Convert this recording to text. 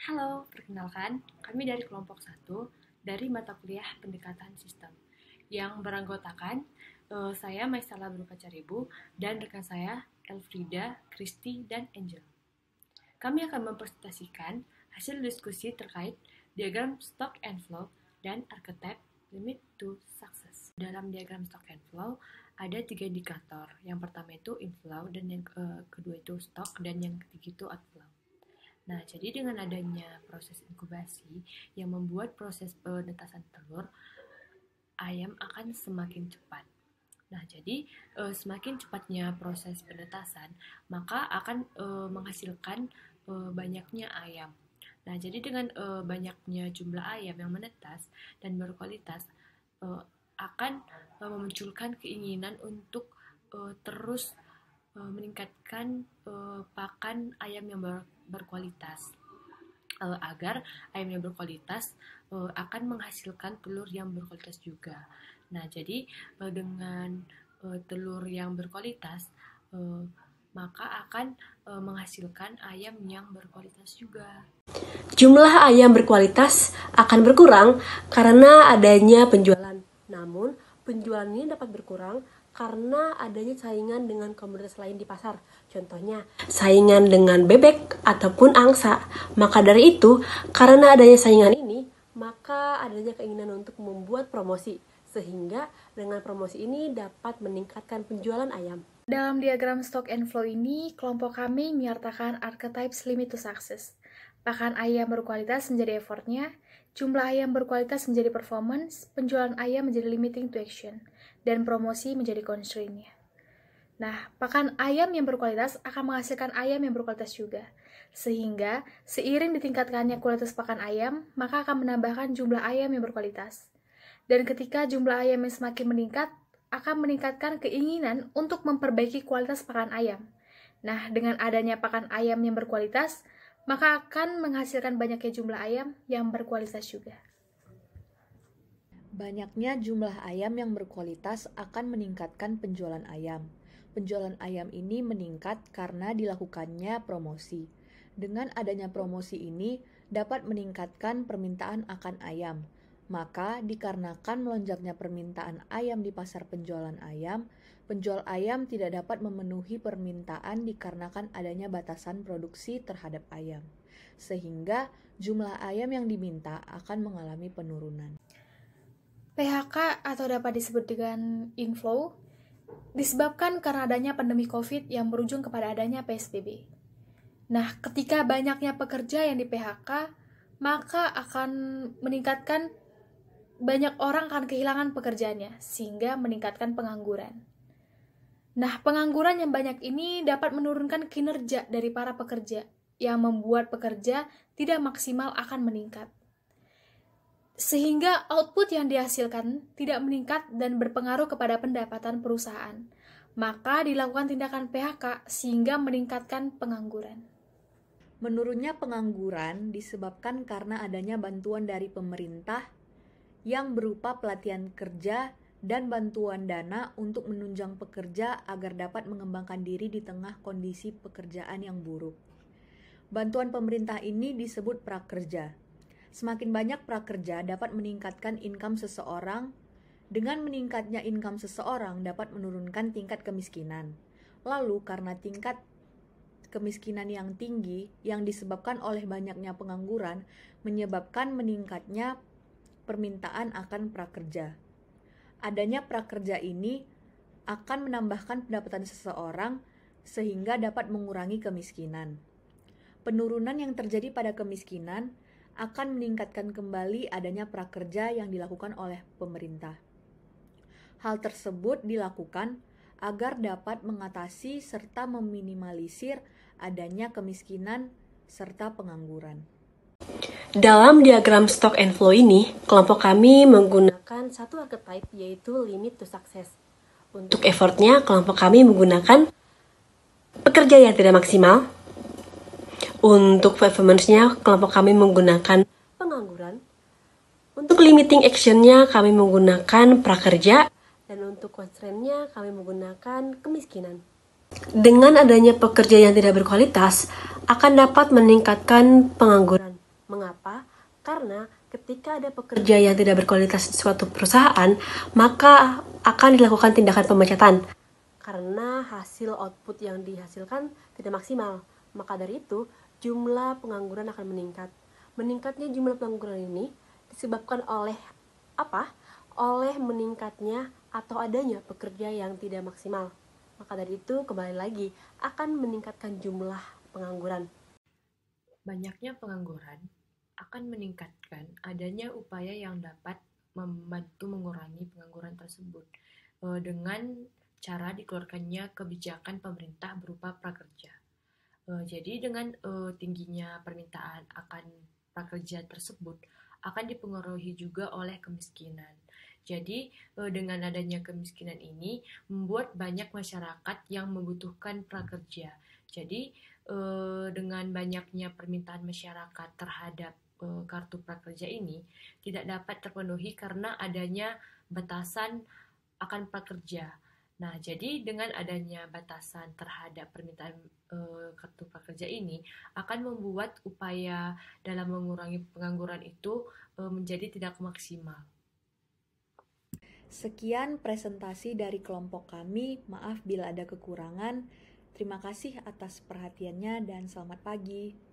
Halo, perkenalkan, kami dari kelompok 1 dari mata kuliah pendekatan sistem yang beranggotakan saya Maisala Berukacaribu dan rekan saya Elfrida, Kristi, dan Angel. Kami akan mempresentasikan hasil diskusi terkait diagram stock and flow dan archetype limit to success. Dalam diagram stock and flow ada 3 indikator. Yang pertama itu inflow dan yang kedua itu stock dan yang ketiga itu outflow. Nah, jadi dengan adanya proses inkubasi yang membuat proses penetasan telur, ayam akan semakin cepat. Nah, jadi semakin cepatnya proses penetasan, maka akan menghasilkan banyaknya ayam. Nah, jadi dengan banyaknya jumlah ayam yang menetas dan berkualitas akan memunculkan keinginan untuk terus meningkatkan pakan ayam yang berkualitas agar ayam yang berkualitas akan menghasilkan telur yang berkualitas juga. Nah, jadi dengan telur yang berkualitas maka akan menghasilkan ayam yang berkualitas juga. Jumlah ayam berkualitas akan berkurang karena adanya penjualan. Namun, penjualan ini dapat berkurang karena adanya saingan dengan komoditas lain di pasar. Contohnya, saingan dengan bebek ataupun angsa. Maka dari itu, karena adanya saingan ini, maka adanya keinginan untuk membuat promosi. Sehingga dengan promosi ini dapat meningkatkan penjualan ayam. Dalam diagram stock and flow ini, kelompok kami menyertakan archetypes limit to success. Pakan ayam berkualitas menjadi effortnya, jumlah ayam berkualitas menjadi performance, penjualan ayam menjadi limiting to action, dan promosi menjadi constraint-nya. Nah, pakan ayam yang berkualitas akan menghasilkan ayam yang berkualitas juga. Sehingga, seiring ditingkatkannya kualitas pakan ayam, maka akan menambahkan jumlah ayam yang berkualitas. Dan ketika jumlah ayam yang semakin meningkat, akan meningkatkan keinginan untuk memperbaiki kualitas pakan ayam. Nah, dengan adanya pakan ayam yang berkualitas, maka akan menghasilkan banyaknya jumlah ayam yang berkualitas juga. Banyaknya jumlah ayam yang berkualitas akan meningkatkan penjualan ayam. Penjualan ayam ini meningkat karena dilakukannya promosi. Dengan adanya promosi ini dapat meningkatkan permintaan akan ayam. Maka dikarenakan melonjaknya permintaan ayam di pasar penjualan ayam, penjual ayam tidak dapat memenuhi permintaan dikarenakan adanya batasan produksi terhadap ayam. Sehingga jumlah ayam yang diminta akan mengalami penurunan. PHK atau dapat disebut dengan inflow disebabkan karena adanya pandemi COVID yang berujung kepada adanya PSBB. Nah, ketika banyaknya pekerja yang di PHK, maka akan meningkatkan banyak orang akan kehilangan pekerjaannya, sehingga meningkatkan pengangguran. Nah, pengangguran yang banyak ini dapat menurunkan kinerja dari para pekerja, yang membuat pekerja tidak maksimal akan meningkat. Sehingga output yang dihasilkan tidak meningkat dan berpengaruh kepada pendapatan perusahaan. Maka dilakukan tindakan PHK sehingga meningkatkan pengangguran. Menurunnya pengangguran disebabkan karena adanya bantuan dari pemerintah yang berupa pelatihan kerja dan bantuan dana untuk menunjang pekerja agar dapat mengembangkan diri di tengah kondisi pekerjaan yang buruk. Bantuan pemerintah ini disebut prakerja. Semakin banyak prakerja dapat meningkatkan income seseorang. Dengan meningkatnya income seseorang dapat menurunkan tingkat kemiskinan. Lalu karena tingkat kemiskinan yang tinggi yang disebabkan oleh banyaknya pengangguran menyebabkan meningkatnya permintaan akan prakerja. Adanya prakerja ini akan menambahkan pendapatan seseorang sehingga dapat mengurangi kemiskinan. Penurunan yang terjadi pada kemiskinan akan meningkatkan kembali adanya prakerja yang dilakukan oleh pemerintah. Hal tersebut dilakukan agar dapat mengatasi serta meminimalisir adanya kemiskinan serta pengangguran. Dalam diagram stock and flow ini, kelompok kami menggunakan satu archetype yaitu limit to success. Untuk effortnya, kelompok kami menggunakan pekerja yang tidak maksimal. Untuk performance-nya, kelompok kami menggunakan pengangguran. Untuk limiting action-nya, kami menggunakan prakerja. Dan untuk constraint-nya, kami menggunakan kemiskinan. Dengan adanya pekerja yang tidak berkualitas, akan dapat meningkatkan pengangguran. Mengapa? Karena ketika ada pekerja yang tidak berkualitas di suatu perusahaan, maka akan dilakukan tindakan pemecatan karena hasil output yang dihasilkan tidak maksimal. Maka dari itu, jumlah pengangguran akan meningkat. Meningkatnya jumlah pengangguran ini disebabkan oleh apa? Oleh meningkatnya atau adanya pekerja yang tidak maksimal. Maka dari itu, kembali lagi akan meningkatkan jumlah pengangguran. Banyaknya pengangguran akan meningkatkan adanya upaya yang dapat membantu mengurangi pengangguran tersebut dengan cara dikeluarkannya kebijakan pemerintah berupa prakerja. Jadi dengan tingginya permintaan akan prakerja tersebut akan dipengaruhi juga oleh kemiskinan. Jadi dengan adanya kemiskinan ini membuat banyak masyarakat yang membutuhkan prakerja. Jadi dengan banyaknya permintaan masyarakat terhadap kartu prakerja ini tidak dapat terpenuhi karena adanya batasan akan prakerja. Nah, jadi dengan adanya batasan terhadap permintaan kartu prakerja ini akan membuat upaya dalam mengurangi pengangguran itu menjadi tidak maksimal. Sekian presentasi dari kelompok kami. Maaf bila ada kekurangan. Terima kasih atas perhatiannya dan selamat pagi.